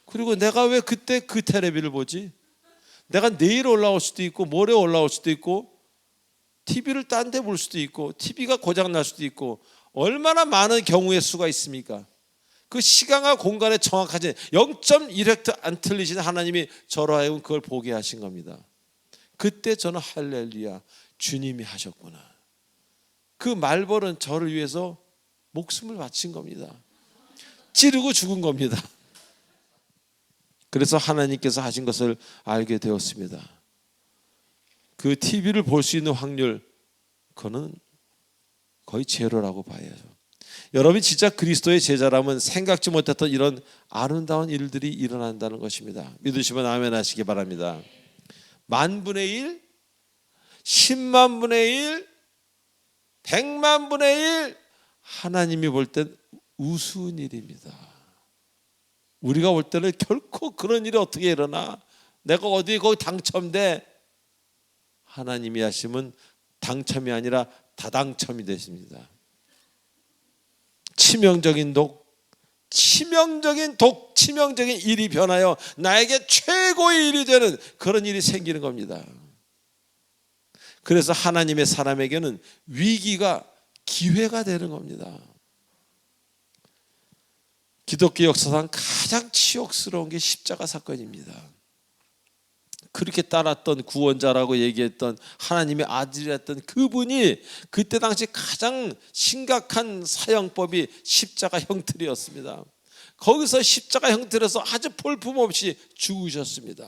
그리고 내가 왜 그때 그 텔레비를 보지? 내가 내일 올라올 수도 있고 모레 올라올 수도 있고 TV를 딴 데 볼 수도 있고 TV가 고장 날 수도 있고 얼마나 많은 경우의 수가 있습니까? 그 시간과 공간에 정확하지 0.1획도 안 틀리신 하나님이 저로 하여금 그걸 보게 하신 겁니다. 그때 저는 할렐루야, 주님이 하셨구나. 그 말벌은 저를 위해서 목숨을 바친 겁니다. 찌르고 죽은 겁니다. 그래서 하나님께서 하신 것을 알게 되었습니다. 그 TV를 볼 수 있는 확률, 그거는 거의 제로라고 봐야죠. 여러분이 진짜 그리스도의 제자라면 생각지 못했던 이런 아름다운 일들이 일어난다는 것입니다. 믿으시면 아멘 하시기 바랍니다. 10,000분의 1, 10만 분의 1, 100만 분의 1, 하나님이 볼 땐 우스운 일입니다. 우리가 볼 때는 결코 그런 일이 어떻게 일어나? 내가 어디에 거기 당첨돼? 하나님이 하시면 당첨이 아니라 다당첨이 되십니다. 치명적인 일이 변하여 나에게 최고의 일이 되는 그런 일이 생기는 겁니다. 그래서 하나님의 사람에게는 위기가 기회가 되는 겁니다. 기독교 역사상 가장 치욕스러운 게 십자가 사건입니다. 그렇게 따랐던 구원자라고 얘기했던 하나님의 아들이었던 그분이 그때 당시 가장 심각한 사형법이 십자가 형틀이었습니다. 거기서 십자가 형틀에서 아주 볼품없이 죽으셨습니다.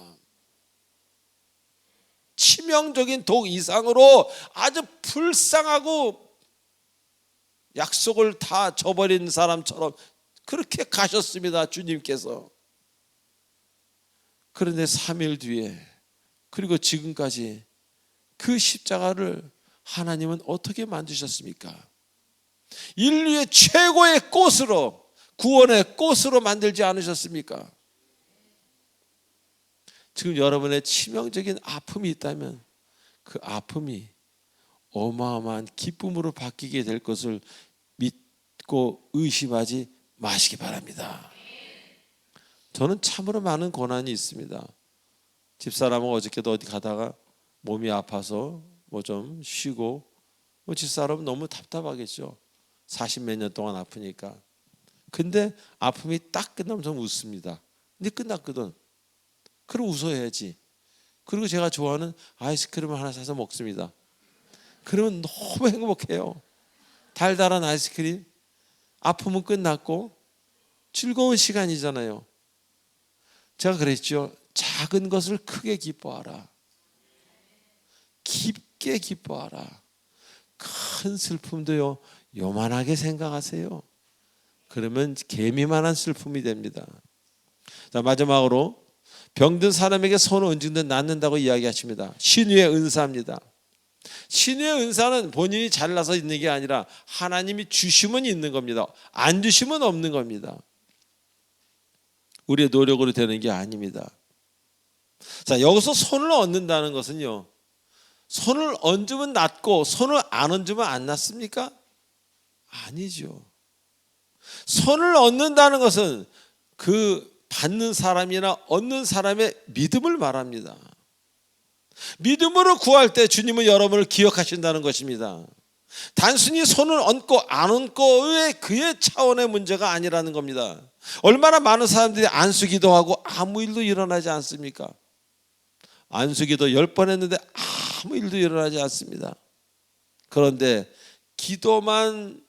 치명적인 독 이상으로 아주 불쌍하고 약속을 다 저버린 사람처럼 그렇게 가셨습니다. 주님께서. 그런데 3일 뒤에 그리고 지금까지 그 십자가를 하나님은 어떻게 만드셨습니까? 인류의 최고의 꽃으로, 구원의 꽃으로 만들지 않으셨습니까? 지금 여러분의 치명적인 아픔이 있다면 그 아픔이 어마어마한 기쁨으로 바뀌게 될 것을 믿고 의심하지 마시기 바랍니다. 저는 참으로 많은 고난이 있습니다. 집사람은 어저께도 어디 가다가 몸이 아파서 뭐 좀 쉬고, 집사람은 너무 답답하겠죠. 40몇 년 동안 아프니까. 근데 아픔이 딱 끝나면 좀 웃습니다. 근데 끝났거든. 그럼 웃어야지. 그리고 제가 좋아하는 아이스크림을 하나 사서 먹습니다. 그러면 너무 행복해요. 달달한 아이스크림. 아픔은 끝났고 즐거운 시간이잖아요. 제가 그랬죠. 작은 것을 크게 기뻐하라. 깊게 기뻐하라. 큰 슬픔도요, 요만하게 생각하세요. 그러면 개미만한 슬픔이 됩니다. 자, 마지막으로 병든 사람에게 손을 얹은 낫는다고 이야기하십니다. 신유의 은사입니다. 신유의 은사는 본인이 잘나서 있는 게 아니라 하나님이 주시면 있는 겁니다. 안 주시면 없는 겁니다. 우리의 노력으로 되는 게 아닙니다. 자, 여기서 손을 얹는다는 것은요, 손을 얹으면 낫고 손을 안 얹으면 안 낫습니까? 아니죠. 손을 얹는다는 것은 그 받는 사람이나 얻는 사람의 믿음을 말합니다. 믿음으로 구할 때 주님은 여러분을 기억하신다는 것입니다. 단순히 손을 얹고 안 얹고의 그의 차원의 문제가 아니라는 겁니다. 얼마나 많은 사람들이 안수기도 하고 아무 일도 일어나지 않습니까? 안수기도 10번 했는데 아무 일도 일어나지 않습니다. 그런데 기도만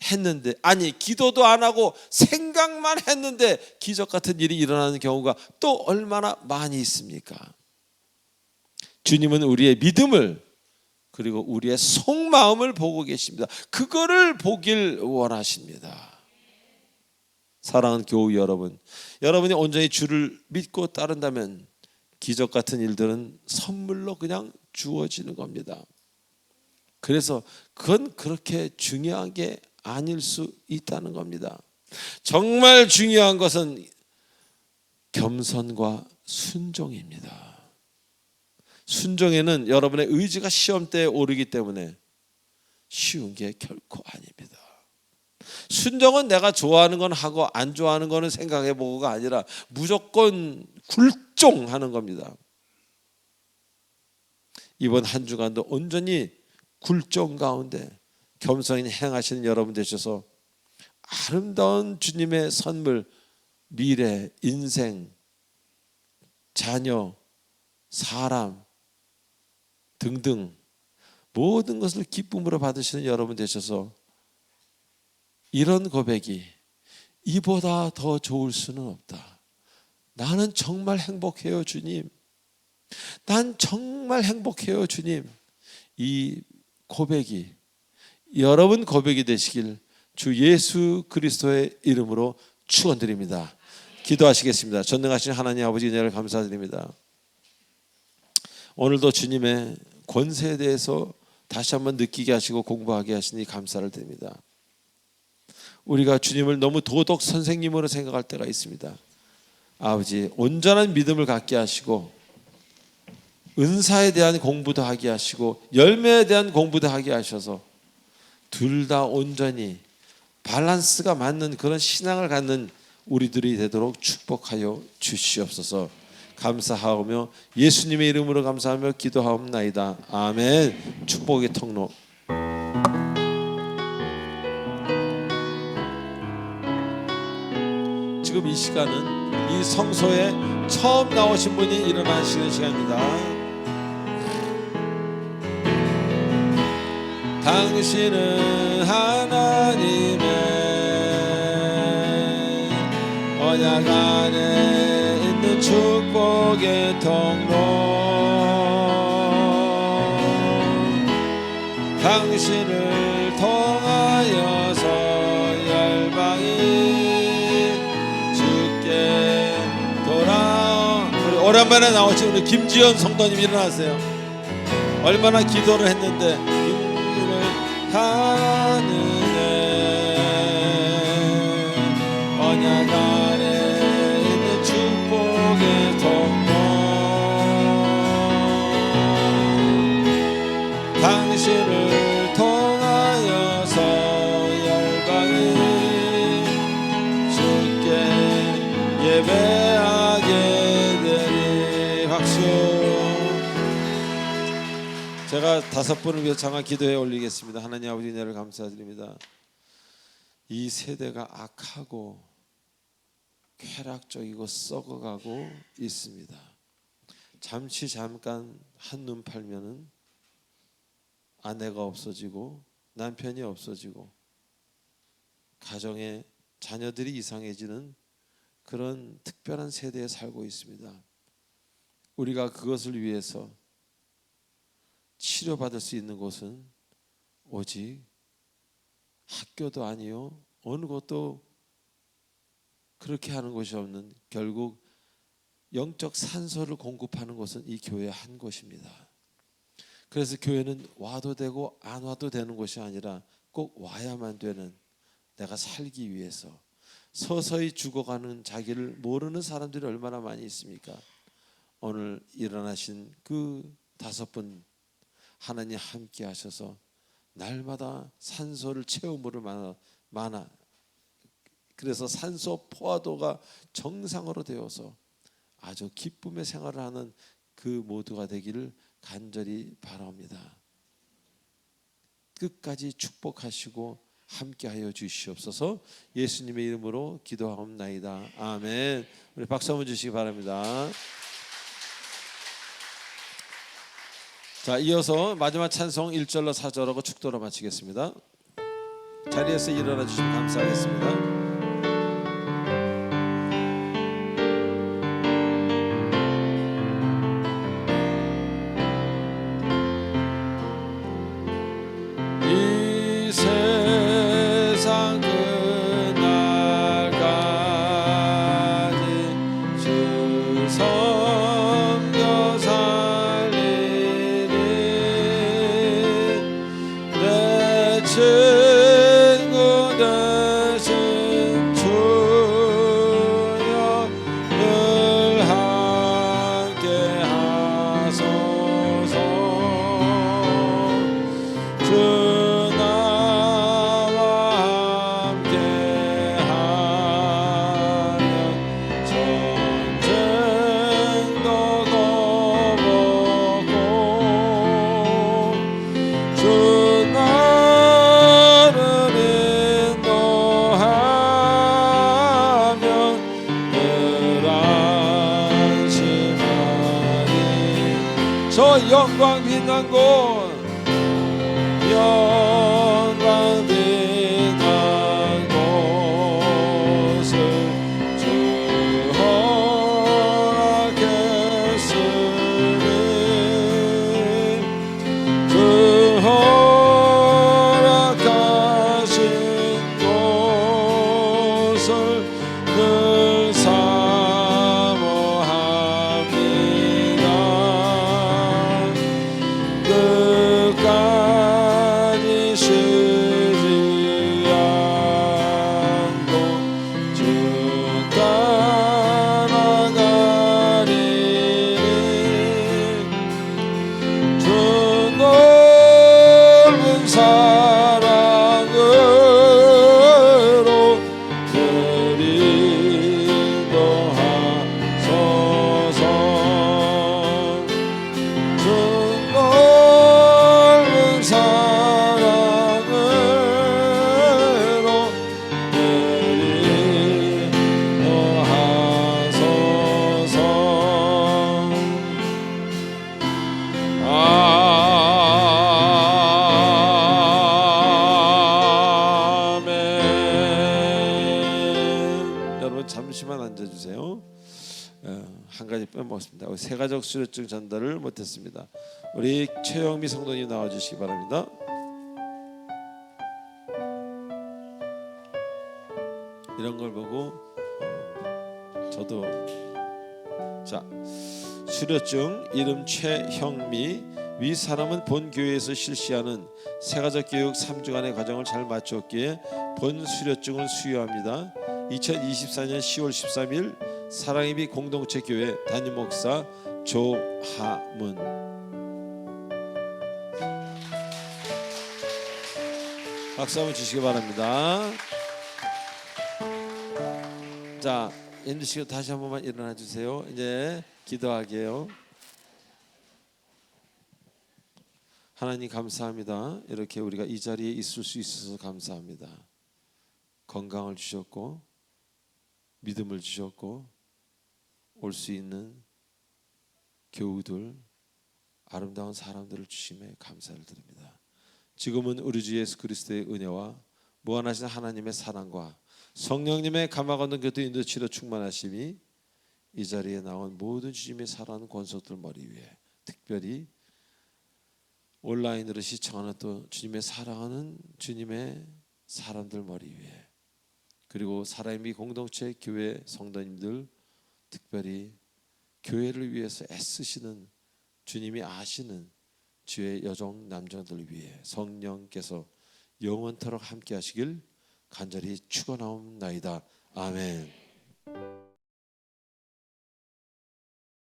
했는데, 아니 기도도 안 하고 생각만 했는데 기적 같은 일이 일어나는 경우가 또 얼마나 많이 있습니까? 주님은 우리의 믿음을, 그리고 우리의 속마음을 보고 계십니다. 그거를 보길 원하십니다. 사랑하는 교우 여러분, 여러분이 온전히 주를 믿고 따른다면 기적 같은 일들은 선물로 그냥 주어지는 겁니다. 그래서 그건 그렇게 중요한 게 아닐 수 있다는 겁니다. 정말 중요한 것은 겸손과 순종입니다. 순종에는 여러분의 의지가 시험대에 오르기 때문에 쉬운 게 결코 아닙니다. 순종은 내가 좋아하는 건 하고 안 좋아하는 거는 생각해 보고가 아니라 무조건 굴종하는 겁니다. 이번 한 주간도 온전히 굴종 가운데 겸손히 행하시는 여러분 되셔서 아름다운 주님의 선물, 미래, 인생, 자녀, 사람 등등 모든 것을 기쁨으로 받으시는 여러분 되셔서 이런 고백이 이보다 더 좋을 수는 없다. 나는 정말 행복해요, 주님. 난 정말 행복해요, 주님. 이 고백이 여러분 고백이 되시길 주 예수 그리스도의 이름으로 축원드립니다. 기도하시겠습니다. 전능하신 하나님 아버지 은혜를 감사드립니다. 오늘도 주님의 권세에 대해서 다시 한번 느끼게 하시고 공부하게 하시니 감사를 드립니다. 우리가 주님을 너무 도덕 선생님으로 생각할 때가 있습니다. 아버지, 온전한 믿음을 갖게 하시고 은사에 대한 공부도 하게 하시고 열매에 대한 공부도 하게 하셔서 둘 다 온전히 밸런스가 맞는 그런 신앙을 갖는 우리들이 되도록 축복하여 주시옵소서. 감사하오며 예수님의 이름으로 감사하며 기도하옵나이다. 아멘. 축복의 통로. 지금 이 시간은 이 성소에 처음 나오신 분이 일어나시는 시간입니다. 당신은 하나님의 언약 안에 있는 축복의 통로. 당신을 통하여서 열방이 주께 돌아온. 우리 오랜만에 나오신 우리 김지연 성도님 일어나세요. 얼마나 기도를 했는데 하늘에 언약 안에 있는 축복의 통로. 당신을 통하여서 열방이 주께 예배하게 되리. 박수. 제가 5분을 위해 장화 기도해 올리겠습니다. 하나님 아버지 은혜를 감사드립니다. 이 세대가 악하고 쾌락적이고 썩어가고 있습니다. 잠깐 한눈 팔면은 아내가 없어지고 남편이 없어지고 가정에 자녀들이 이상해지는 그런 특별한 세대에 살고 있습니다. 우리가 그것을 위해서 치료받을 수 있는 곳은 오직 학교도 아니요 어느 곳도 그렇게 하는 곳이 없는, 결국 영적 산소를 공급하는 곳은 이 교회 한 곳입니다. 그래서 교회는 와도 되고 안 와도 되는 곳이 아니라 꼭 와야만 되는, 내가 살기 위해서 서서히 죽어가는 자기를 모르는 사람들이 얼마나 많이 있습니까? 오늘 일어나신 그 5분 하나님 함께 하셔서 날마다 산소를 채움으로 많아. 그래서 산소 포화도가 정상으로 되어서 아주 기쁨의 생활을 하는 그 모두가 되기를 간절히 바랍니다. 끝까지 축복하시고 함께하여 주시옵소서. 예수님의 이름으로 기도하옵나이다. 아멘. 우리 박수 한번 주시기 바랍니다. 자, 이어서 마지막 찬송 1절로 4절하고 축도로 마치겠습니다. 자리에서 일어나 주시면 감사하겠습니다. 이 세상 끝날까지 주 섬겨 살리리. 내 친구 되신 주여 늘 함께 하소서. 주 나와 함께하면 전쟁도 거벗고 주 나를 인도하면 늘 안심하리. 저 영광 빛난 곳, 영광 빛난 곳을 주 허락했으니 주 허락하신 곳을 늘 사모합니다. 끝까지 쉬지 않고 주 따라가리니
한 가지 빼먹었습니다. 우리 세가족 수료증 전달을 못했습니다. 우리 최영미 성도님 나와주시기 바랍니다. 이런 걸 보고 저도 자 수료증 이름 최형미 위 사람은 본 교회에서 실시하는 세가족 교육 3주간의 과정을 잘 마쳤기에 본 수료증을 수여합니다. 2024년 10월 13일 사랑의비 공동체 교회 담임 목사 조하문. 박수 한번 주시기 바랍니다. 자, 인도 씨 다시 한 번만 일어나 주세요. 이제 기도하게요. 하나님 감사합니다. 이렇게 우리가 이 자리에 있을 수 있어서 감사합니다. 건강을 주셨고 믿음을 주셨고 올 수 있는 교우들 아름다운 사람들을 주심에 감사를 드립니다. 지금은 우리 주 예수 그리스도의 은혜와 무한하신 하나님의 사랑과 성령님의 감화 얻는 교도 인도 치료 충만하심이 이 자리에 나온 모든 주님의 사랑하는 권속들 머리 위에 특별히 온라인으로 시청하는 또 주님의 사랑하는 주님의 사람들 머리 위에 그리고 사람이 공동체 교회 성도님들 특별히 교회를 위해서 애쓰시는 주님이 아시는 주의 여종 남자들 위해 성령께서 영원토록 함께 하시길 간절히 축원하옵나이다. 아멘.